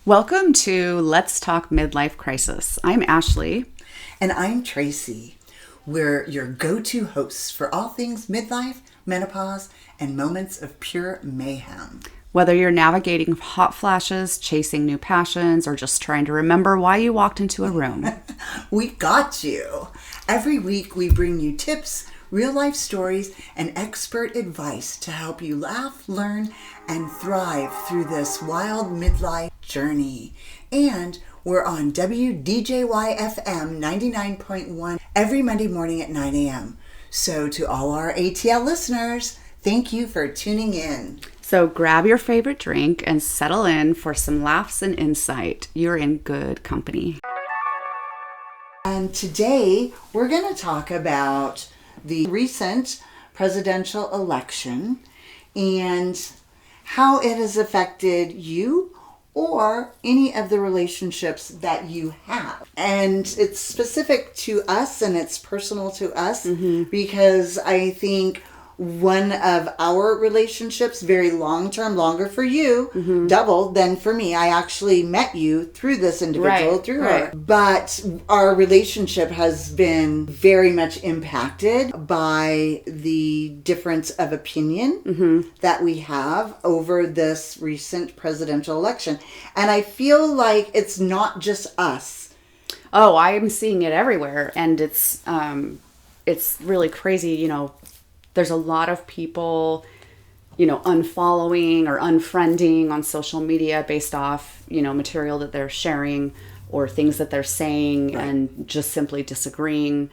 Welcome to Let's Talk Midlife Crisis. I'm Ashley. And I'm Tracy. We're your go-to hosts for all things midlife, menopause, and moments of pure mayhem. Whether you're navigating hot flashes, chasing new passions, or just trying to remember why you walked into a room, we got you. Every week we bring you tips, real-life stories, and expert advice to help you laugh, learn, and thrive through this wild midlife journey. And we're on WDJY-FM 99.1 every Monday morning at 9 a.m. So to all our ATL listeners, thank you for tuning in. So grab your favorite drink and settle in for some laughs and insight. You're in good company. And today we're going to talk about the recent presidential election and how it has affected you or any of the relationships that you have. And it's specific to us and it's personal to us because I think one of our relationships, very long-term, longer for you, double than for me. I actually met you through this individual, through her. But our relationship has been very much impacted by the difference of opinion that we have over this recent presidential election. And I feel like it's not just us. Oh, I'm seeing it everywhere. And it's really crazy, There's a lot of people, unfollowing or unfriending on social media based off, material that they're sharing or things that they're saying and just simply disagreeing.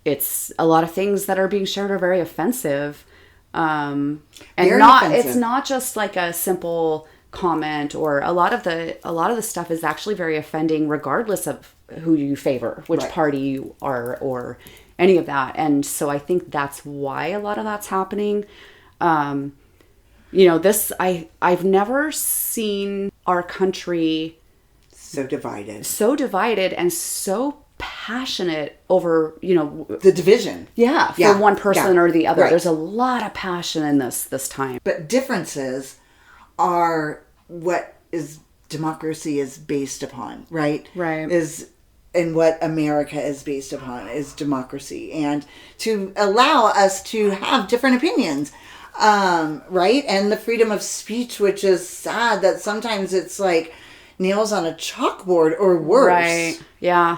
It's a lot of things that are being shared are very offensive. It's not just like a simple comment, or a lot of the stuff is actually very offending regardless of who you favor, which party you are, or any of that. And so I think that's why a lot of that's happening. I've never seen our country so divided and so passionate over, the division. For one person or the other. There's a lot of passion in this time. But differences are what is democracy is based upon, right? And what America is based upon is democracy, and to allow us to have different opinions, right? And the freedom of speech, which is sad that sometimes it's like nails on a chalkboard or worse. Right. Yeah.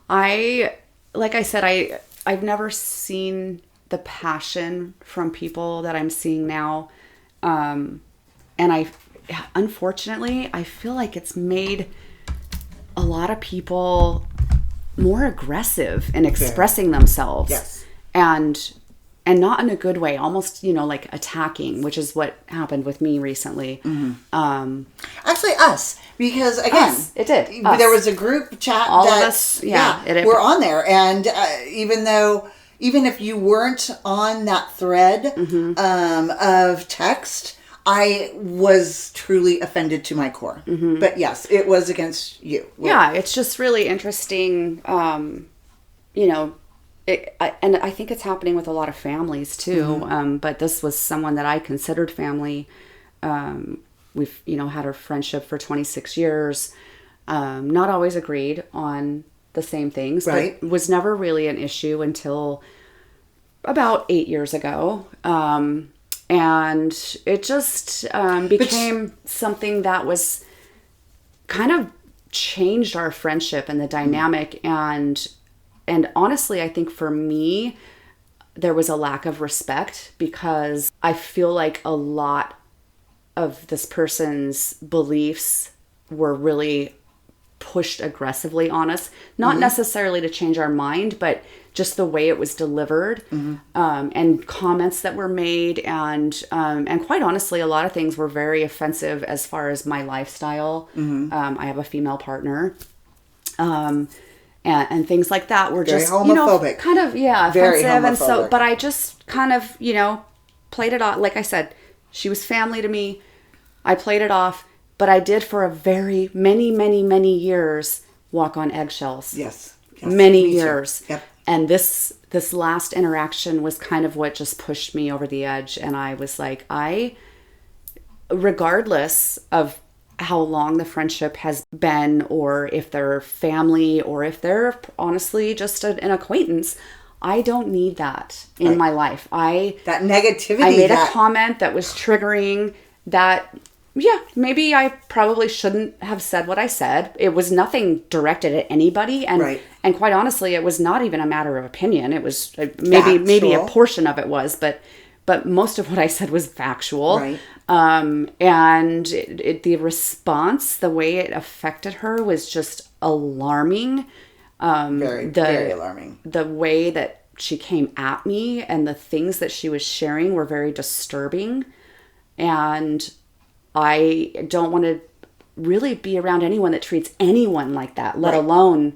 Like I said, I've never seen the passion from people that I'm seeing now. And unfortunately, I feel like it's made a lot of people more aggressive in expressing themselves. Yes. And not in a good way, almost, like attacking, which is what happened with me recently. Actually, us, because again, it did. There was a group chat. All of us, we're on there, and even if you weren't on that thread of text, I was truly offended to my core. But yes, it was against you. Yeah, it's just really interesting, and I think it's happening with a lot of families too. But this was someone that I considered family. We've, had our friendship for 26 years. Not always agreed on the same things, but was never really an issue until about 8 years ago. And it just became something that was kind of changed our friendship and the dynamic. And honestly, I think for me, there was a lack of respect because I feel like a lot of this person's beliefs were really pushed aggressively on us. Not necessarily to change our mind, but just the way it was delivered, and comments that were made, and quite honestly, a lot of things were very offensive as far as my lifestyle. I have a female partner, and things like that were very just homophobic, kind of very offensive, homophobic. And so, but I just kind of played it off. Like I said, she was family to me. I played it off, but I did for a very many years walk on eggshells. Yes. Many years. Yep. And this last interaction was kind of what just pushed me over the edge. And I was like, regardless of how long the friendship has been, or if they're family, or if they're honestly just an acquaintance. I don't need that in my life. That negativity. I made a comment that was triggering that. Yeah, maybe I probably shouldn't have said what I said. It was nothing directed at anybody, and and quite honestly, it was not even a matter of opinion. It was maybe a portion of it was, but most of what I said was factual. Right. And the response, the way it affected her, was just alarming. Very alarming. The way that she came at me and the things that she was sharing were very disturbing, and I don't want to really be around anyone that treats anyone like that, let alone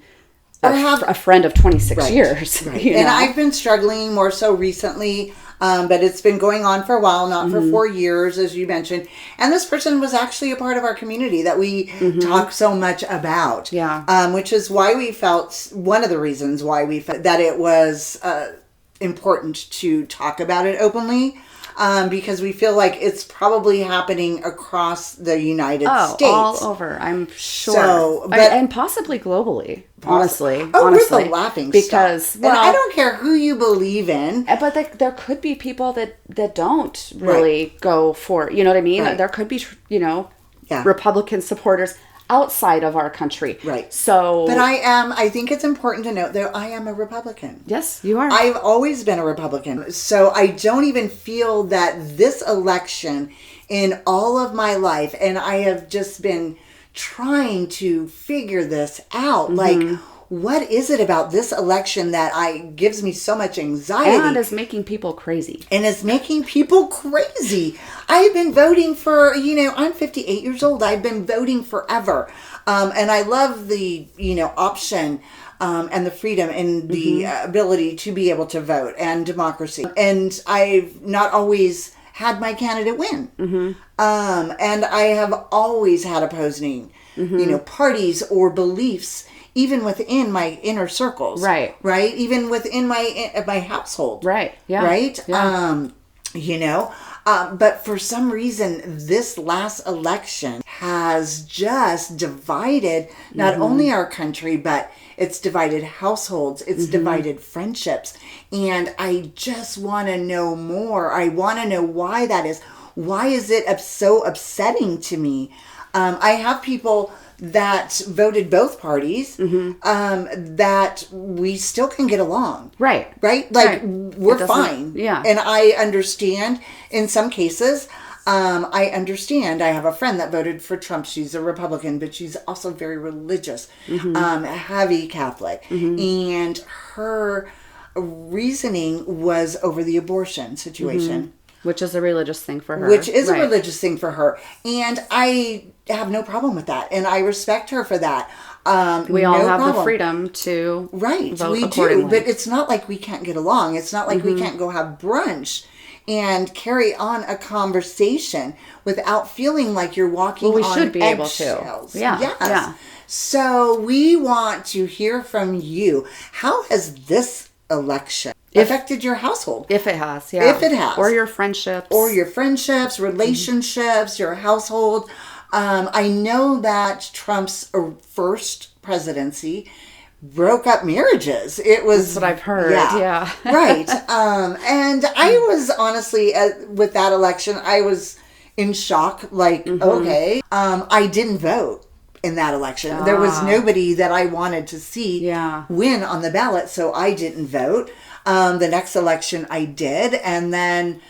a friend of 26 years. Right. And I've been struggling more so recently, but it's been going on for a while, not for 4 years, as you mentioned. And this person was actually a part of our community that we talk so much about. Yeah. Which is why we felt, one of the reasons why we felt that it was important to talk about it openly. Because we feel like it's probably happening across the United States. All over, I'm sure. So, and possibly globally, honestly. We're the laughing because, stock. And I don't care who you believe in. But there could be people that don't really go for, you know what I mean? There could be, Republican supporters outside of our country. Right. So. But I think it's important to note that I am a Republican. Yes, you are. I've always been a Republican. So I don't even feel that this election in all of my life, and I have just been trying to figure this out. Like, what is it about this election that gives me so much anxiety? And is making people crazy. And is making people crazy. I've been voting for, I'm 58 years old. I've been voting forever. And I love the, option and the freedom and the ability to be able to vote and democracy. And I've not always had my candidate win. And I have always had opposing, parties or beliefs, even within my inner circles. Right. Even within my household. Right. Yeah. Right. Yeah. But for some reason, this last election has just divided not only our country, but it's divided households. It's divided friendships. And I just want to know more. I want to know why that is. Why is it so upsetting to me? I have people that voted both parties, that we still can get along. Right. Like, we're fine. Yeah. And I understand in some cases, I understand. I have a friend that voted for Trump. She's a Republican, but she's also very religious, heavy Catholic. And her reasoning was over the abortion situation. Which is a religious thing for her. Which is a religious thing for her. And I have no problem with that. And I respect her for that. We all have the freedom to vote we accordingly. do. But it's not like we can't get along. It's not like we can't go have brunch and carry on a conversation without feeling like you're walking on should be eggshells. Able to. Yeah. Yes. Yeah. So we want to hear from you. How has this election affected your household? If it has, yeah. If it has. Or your friendships. Relationships, your household. I know that Trump's first presidency broke up marriages. It was... That's what I've heard, yeah. Right. And I was honestly, with that election, I was in shock. Like, okay. I didn't vote in that election. There was nobody that I wanted to see win on the ballot, so I didn't vote. The next election I did, and then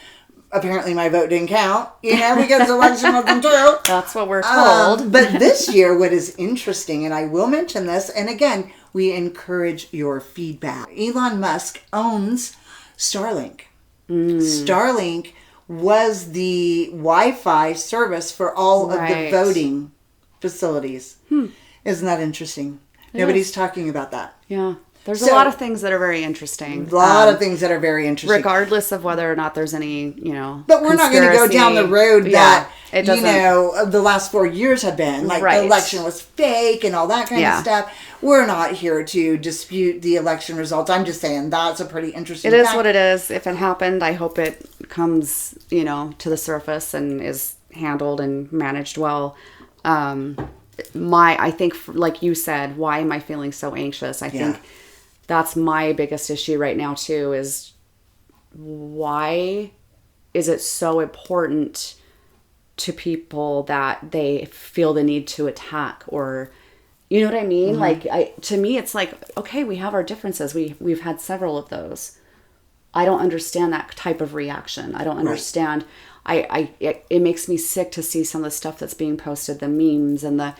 apparently my vote didn't count, because the election wasn't true. That's what we're told. But this year, what is interesting, and I will mention this, and again, we encourage your feedback. Elon Musk owns Starlink. Starlink was the Wi-Fi service for all of the voting facilities. Isn't that interesting? Nobody's talking about that. Yeah. There's a lot of things that are very interesing. A lot of things that are very interesting. Regardless of whether or not there's any, But we're not going to go down the road that, the last 4 years have been. Like, the election was fake and all that kind of stuff. We're not here to dispute the election results. I'm just saying that's a pretty interesting fact. It is what it is. If it happened, I hope it comes, to the surface and is handled and managed well. I think, like you said, why am I feeling so anxious? I think that's my biggest issue right now too, is why is it so important to people that they feel the need to attack, or, you know what I mean? To me, it's like, okay, we have our differences. We've had several of those. I don't understand that type of reaction. I don't understand. It makes me sick to see some of the stuff that's being posted, the memes and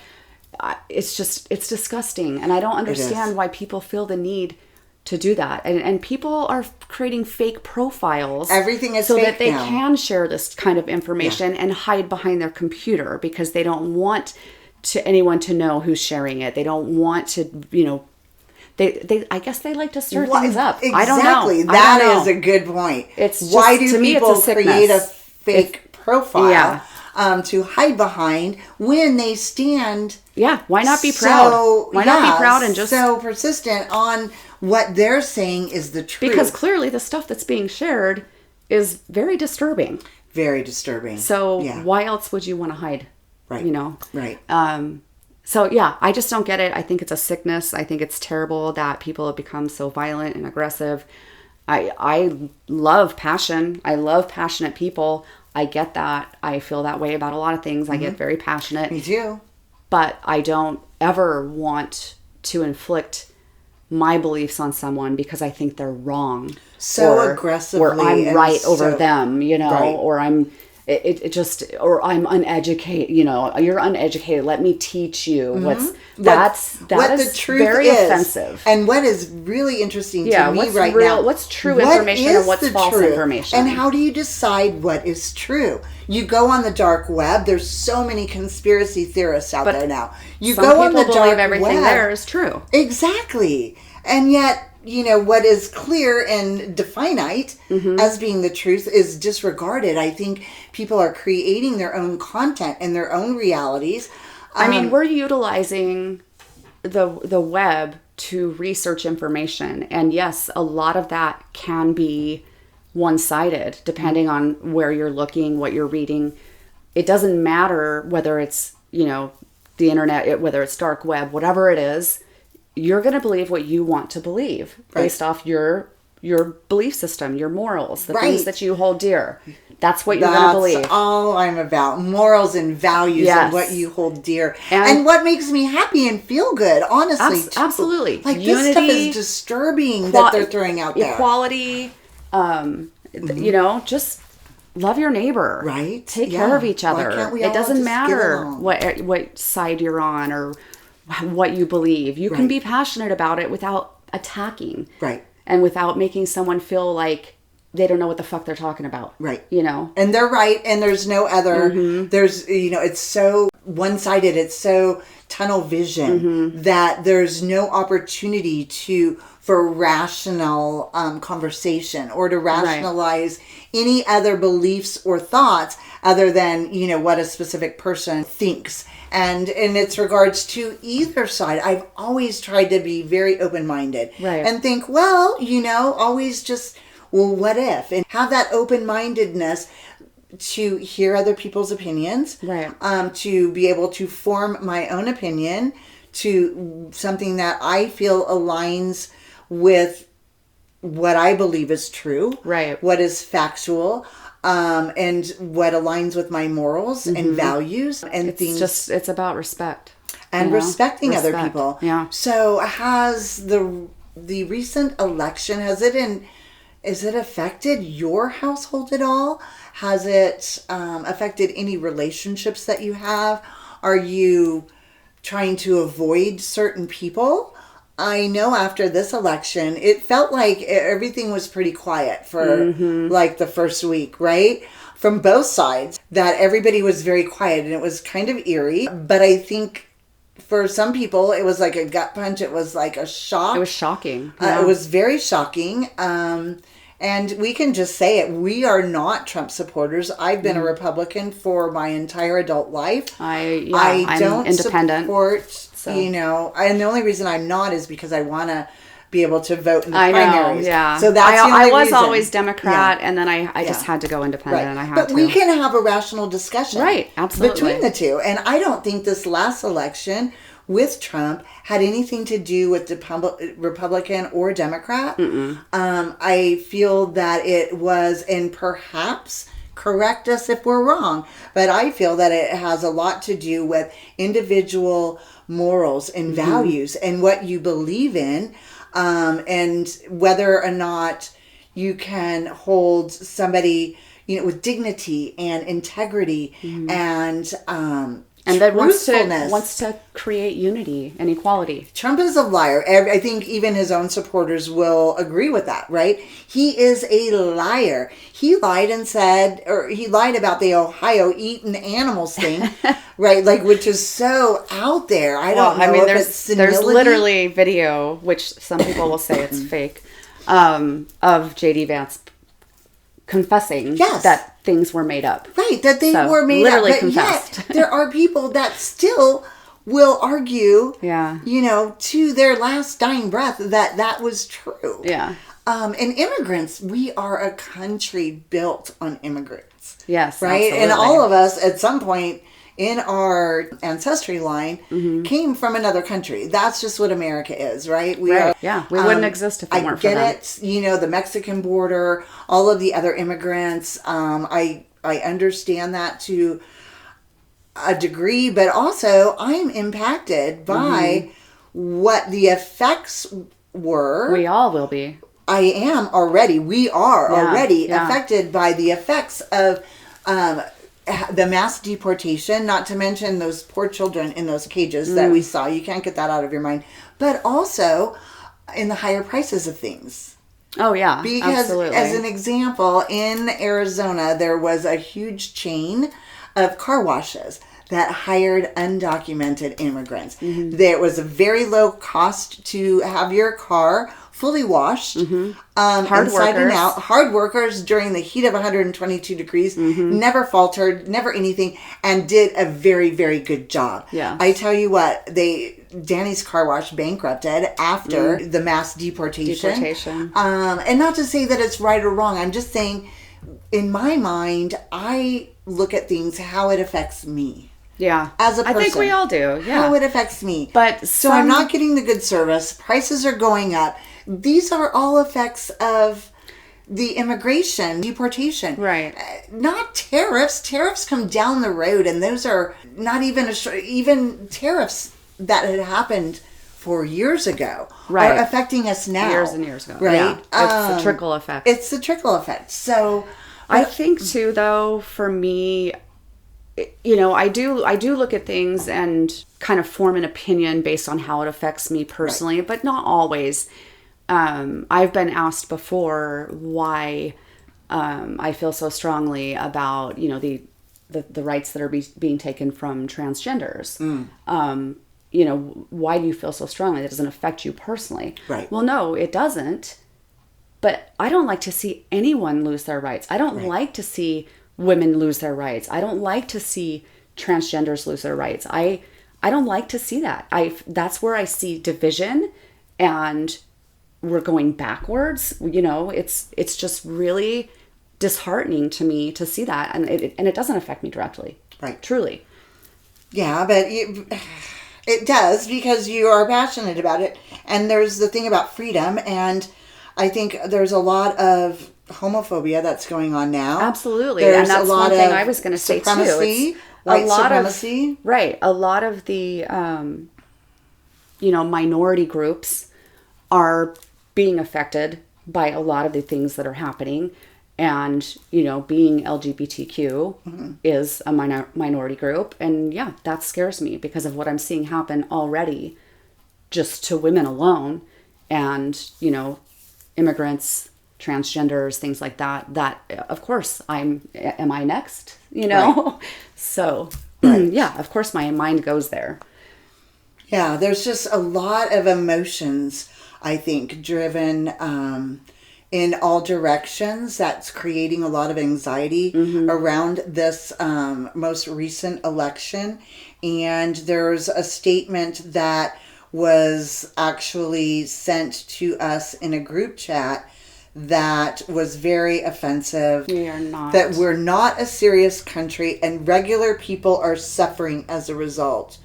it's disgusting. And I don't understand why people feel the need to do that. And people are creating fake profiles. Everything is so fake that they now. can share this kind of information and hide behind their computer, because they don't want anyone to know who's sharing it. They don't want to, I guess they like to stir things up. Exactly. I don't know. That is a good point. It's just, why do to me, people it's a sickness. create a fake profile Yeah. to hide behind when they stand? Yeah, why not be proud? Why not be proud and just so persistent on what they're saying is the truth? Because clearly the stuff that's being shared is very disturbing. Very disturbing. So why else would you want to hide? Right. Right. So yeah, I just don't get it. I think it's a sickness. I think it's terrible that people have become so violent and aggressive. I love passion. I love passionate people. I get that. I feel that way about a lot of things. I get very passionate. Me too. But I don't ever want to inflict my beliefs on someone because I think they're wrong. So aggressively. Or I'm right over so, them, right. or I'm or I'm uneducated, you're uneducated. Let me teach you what the truth very is. Offensive. And what is really interesting to me what's right real, now. What's true information and what's false information. And how do you decide what is true? You go on the dark web. There's so many conspiracy theorists out there now. You go on the dark web. Believe everything there is true. Exactly. And yet, what is clear and definite as being the truth is disregarded. I think people are creating their own content and their own realities. We're utilizing the web to research information. And yes, a lot of that can be one-sided, depending on where you're looking, what you're reading. It doesn't matter whether it's, the internet, whether it's dark web, whatever it is. You're going to believe what you want to believe based off your belief system, your morals, the things that you hold dear. That's what you're going to believe. That's all I'm about. Morals and values and what you hold dear. And what makes me happy and feel good, honestly. Absolutely. Like, unity, this stuff is disturbing that they're throwing out there. Equality, just love your neighbor. Right. Take care of each other. Why can't we it doesn't matter what what side you're on or what you believe. You can be passionate about it without attacking. Right. And without making someone feel like they don't know what the fuck they're talking about. Right. And they're right. And there's no other, there's, it's so one-sided. It's so tunnel vision that there's no opportunity for rational conversation or to rationalize any other beliefs or thoughts other than, what a specific person thinks. And in its regards to either side, I've always tried to be very open-minded and think, always just, what if? And have that open-mindedness to hear other people's opinions, to be able to form my own opinion to something that I feel aligns with what I believe is true, what is factual, and what aligns with my morals and values and things. It's about respect and respecting other people. Yeah. So has the recent election, has it affected your household at all? Has it affected any relationships that you have? Are you trying to avoid certain people? I know after this election, it felt like everything was pretty quiet for like the first week, right? From both sides, that everybody was very quiet and it was kind of eerie. But I think for some people, it was like a gut punch. It was like a shock. It was shocking. It was very shocking. And we can just say it. We are not Trump supporters. I've been a Republican for my entire adult life. I don't independent. support, and the only reason I'm not is because I want to be able to vote in the I know, primaries. yeah. So that's the I only was reason. always Democrat, Yeah. and then I just had to go independent, Right. and I had but to. we can have a rational discussion. Right, absolutely. Between the two. And I don't think this last election with Trump had anything to do with the Republican or Democrat. I feel that it was, and perhaps correct us if we're wrong, but I feel that it has a lot to do with individual morals and values and what you believe in, and whether or not you can hold somebody, with dignity and integrity and that truthfulness. wants to create unity and equality. Trump is a liar. I think even his own supporters will agree with that, right? He is a liar. He lied and said, or he lied about the Ohio eating animals thing, right? Like, which is so out there. I don't know if it's senility. There's literally video, which some people will say it's fake, of J.D. Vance confessing that things were made up. Right, that they were made literally up. But confessed. yet, there are people that still will argue, to their last dying breath that was true. Yeah. And immigrants, we are a country built on immigrants. Yes, right? absolutely. And all of us at some point in our ancestry line came from another country. That's just what America is, right? We are, we wouldn't exist if it weren't for them. I get it, the Mexican border, all of the other immigrants. I understand that to a degree, but also I'm impacted by what the effects were. We all will be. I am already. We are already affected by the effects of the mass deportation, not to mention those poor children in those cages that we saw. You can't get that out of your mind. But also in the higher prices of things. Oh, yeah. Because, absolutely. as an example, in Arizona, there was a huge chain of car washes that hired undocumented immigrants. There was a very low cost to have your car fully washed, hard inside workers. and out. Hard workers during the heat of 122 degrees, never faltered, never anything, and did a very, very good job. Yeah. I tell you what, Danny's Car Wash bankrupted after the mass deportation. And not to say that it's right or wrong. I'm just saying, in my mind, I look at things how it affects me. Yeah. As a person. I think we all do. Yeah. How it affects me. But so I'm not getting the good service. Prices are going up. These are all effects of the immigration, deportation. Right. Not tariffs. Tariffs come down the road, and those are not even tariffs that had happened 4 years ago are affecting us now. Years and years ago. Right. Yeah. It's a trickle effect. It's the trickle effect. So I think too, though, for me, I do look at things and kind of form an opinion based on how it affects me personally, but not always. I've been asked before why I feel so strongly about, the rights that are being taken from transgenders. Why do you feel so strongly? That doesn't affect you personally. Right. Well, no, it doesn't. But I don't like to see anyone lose their rights. I don't like to see women lose their rights. I don't like to see transgenders lose their rights. I don't like to see that. That's where I see division, and we're going backwards. It's just really disheartening to me to see that, and it doesn't affect me directly. Right. Truly. Yeah, but it does, because you are passionate about it, and there's the thing about freedom, and I think there's a lot of homophobia that's going on now. Absolutely. There's and that's a lot one thing of I was going to say too. White supremacy. Right. A lot of the, minority groups are being affected by a lot of the things that are happening. And, being LGBTQ is a minority group. And yeah, that scares me because of what I'm seeing happen already just to women alone. And, immigrants, transgenders, things like that, of course am I next, Right. So yeah, of course my mind goes there. Yeah, there's just a lot of emotions, I think, driven in all directions. That's creating a lot of anxiety around this most recent election. And there's a statement that was actually sent to us in a group chat that was very offensive. We are not. That we're not a serious country and regular people are suffering as a result.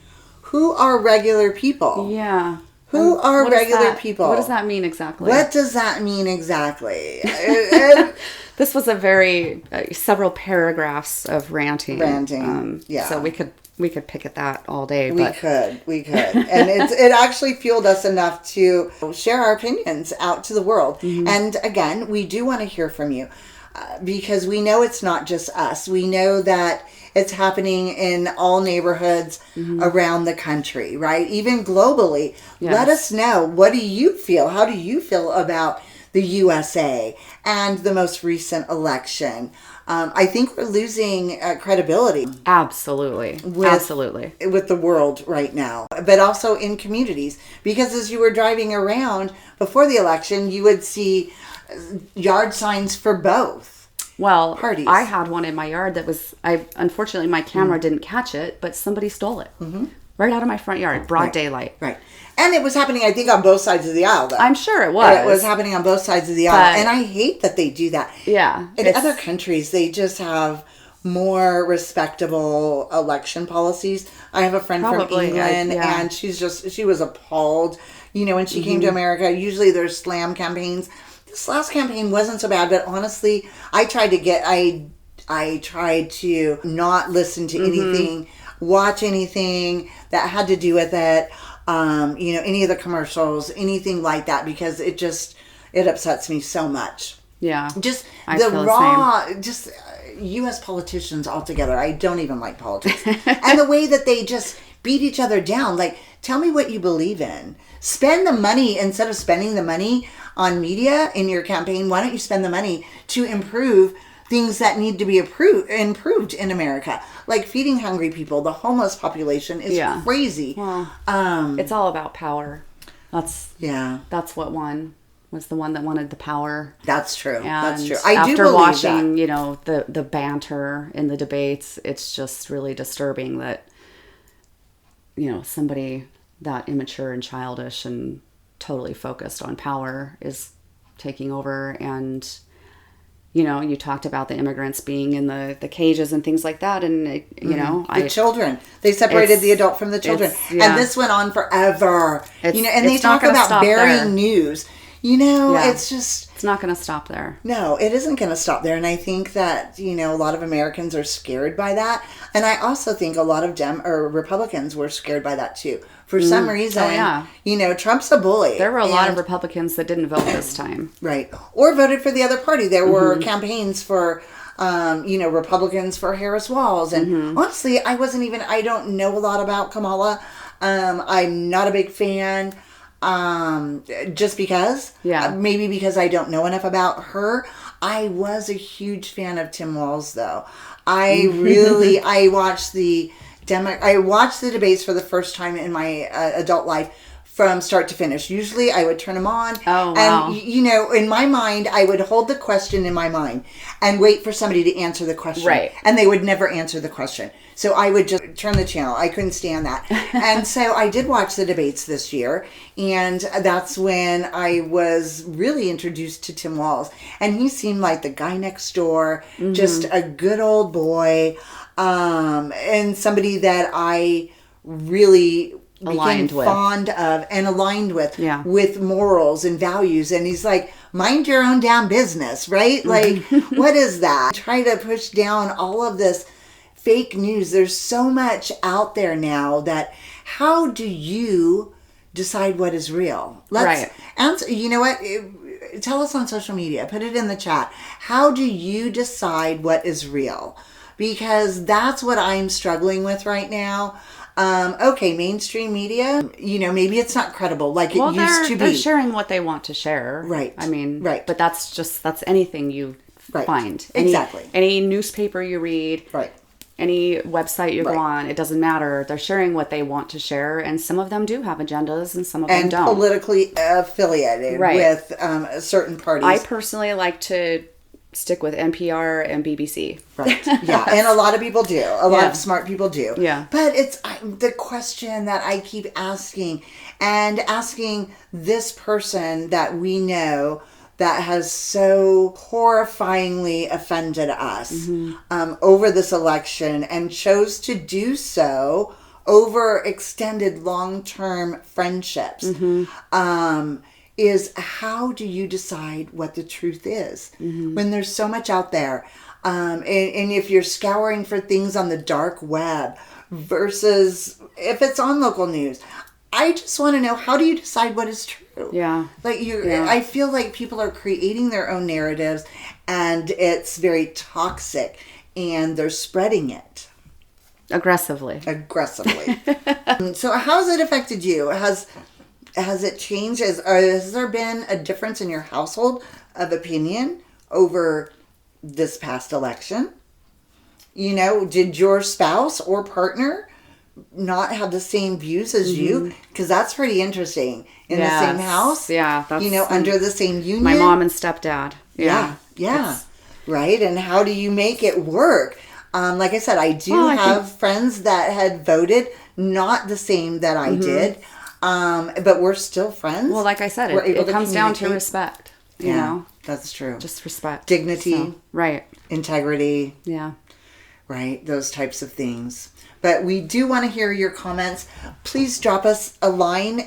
Who are regular people? Yeah. Who are What is regular that? people? What does that mean exactly? What does that mean exactly? This was a very several paragraphs of ranting. Yeah. So we could pick at that all day. We could, and it actually fueled us enough to share our opinions out to the world. Mm-hmm. And again, we do want to hear from you because we know it's not just us. We know that it's happening in all neighborhoods around the country, right? Even globally. Yes. Let us know. What do you feel? How do you feel about the USA and the most recent election? I think we're losing credibility. Absolutely. Absolutely. With the world right now, but also in communities. Because as you were driving around before the election, you would see yard signs for both. Well, Parties. I had one in my yard that was, unfortunately my camera didn't catch it, but somebody stole it. Mm-hmm. Right out of my front yard, broad daylight. Right. And it was happening, I think, on both sides of the aisle, though. I'm sure it was. It was happening on both sides of the aisle. And I hate that they do that. Yeah. In other countries, they just have more respectable election policies. I have a friend from England, and she was appalled. You know, when she came to America, usually there's slam campaigns. This last campaign wasn't so bad, but honestly, I tried to not listen to anything, watch anything that had to do with it. Any of the commercials, anything like that, because it upsets me so much. Yeah. Just I the feel raw, just U.S. politicians altogether. I don't even like politics. And the way that they just beat each other down. Like, tell me what you believe in. Spend the money, instead of spending the money on media in your campaign, why don't you spend the money to improve things that need to be improved in America? Like feeding hungry people. The homeless population is crazy. Well, it's all about power. That's what won. Was the one that wanted the power. That's true. And that's true. I do after believe watching, that. the banter in the debates, it's just really disturbing that, somebody that immature and childish and totally focused on power is taking over. And, you talked about the immigrants being in the cages and things like that. And, the children. They separated the adult from the children. And this went on forever. And they talk about burying news. It's just... It's not going to stop there. No, it isn't going to stop there. And I think that, a lot of Americans are scared by that. And I also think a lot of Republicans were scared by that too. For some reason, Trump's a bully. There were a lot of Republicans that didn't vote this time. Right. Or voted for the other party. There were campaigns for... Republicans for Harris Walls. And honestly, I don't know a lot about Kamala. I'm not a big fan. Just because. Maybe because I don't know enough about her. I was a huge fan of Tim Walz, though. I watched the debates for the first time in my adult life from start to finish. Usually I would turn them on. Oh, wow. And, in my mind, I would hold the question in my mind and wait for somebody to answer the question. Right. And they would never answer the question. So I would just turn the channel. I couldn't stand that. And so I did watch the debates this year. And that's when I was really introduced to Tim Walz. And he seemed like the guy next door, just a good old boy, and somebody that I really... became fond of and aligned with morals and values. And he's like, mind your own damn business, right? Like, what is that? Try to push down all of this fake news. There's so much out there now that how do you decide what is real? Let's answer. You know what? Tell us on social media. Put it in the chat. How do you decide what is real? Because that's what I'm struggling with right now. Mainstream media, maybe it's not credible like it used to be. They're sharing what they want to share. Right. I mean, right. But that's anything you find. Exactly. Any newspaper you read. Right. Any website you go on, it doesn't matter. They're sharing what they want to share, and some of them do have agendas, and some of them don't. And politically affiliated with certain parties. I personally like to stick with NPR and BBC. Right. Yeah. And a lot of people do. A lot Yeah. of smart people do. Yeah. But it's the question that I keep asking, and asking this person that we know that has so horrifyingly offended us over this election, and chose to do so over extended long-term friendships. Is how do you decide what the truth is when there's so much out there? And if you're scouring for things on the dark web versus if it's on local news, I just want to know, how do you decide what is true? Yeah. Like I feel like people are creating their own narratives, and it's very toxic, and they're spreading it Aggressively. So how has it affected you? Has it changed? Has there been a difference in your household of opinion over this past election? You know, did your spouse or partner not have the same views as you? Because that's pretty interesting. In the same house? Yeah. You know, under the same union? My mom and stepdad. Yeah. Right? And how do you make it work? Like I said, I have friends that had voted not the same that I did. But we're still friends. Well, like I said, it comes down to respect. You know? That's true. Just respect. Dignity. So, right. Integrity. Yeah. Right? Those types of things. But we do want to hear your comments. Please drop us a line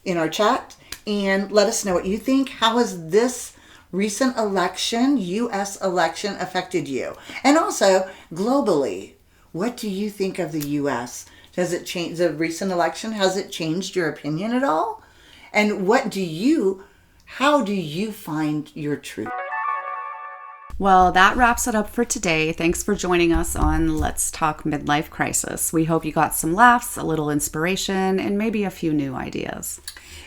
in our chat and let us know what you think. How has this recent election, U.S. election, affected you? And also, globally, what do you think of the U.S.? Does it change the recent election? Has it changed your opinion at all? And how do you find your truth? Well, that wraps it up for today. Thanks for joining us on Let's Talk Midlife Crisis. We hope you got some laughs, a little inspiration, and maybe a few new ideas.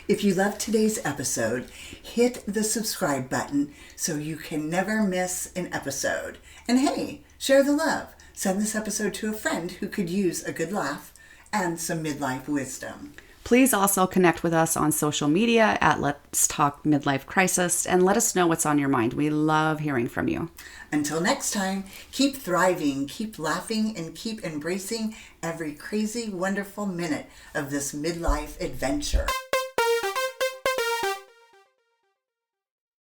If you loved today's episode, hit the subscribe button so you can never miss an episode. And hey, share the love. Send this episode to a friend who could use a good laugh and some midlife wisdom. Please also connect with us on social media at Let's Talk Midlife Crisis and let us know what's on your mind. We love hearing from you. Until next time, keep thriving, keep laughing, and keep embracing every crazy, wonderful minute of this midlife adventure.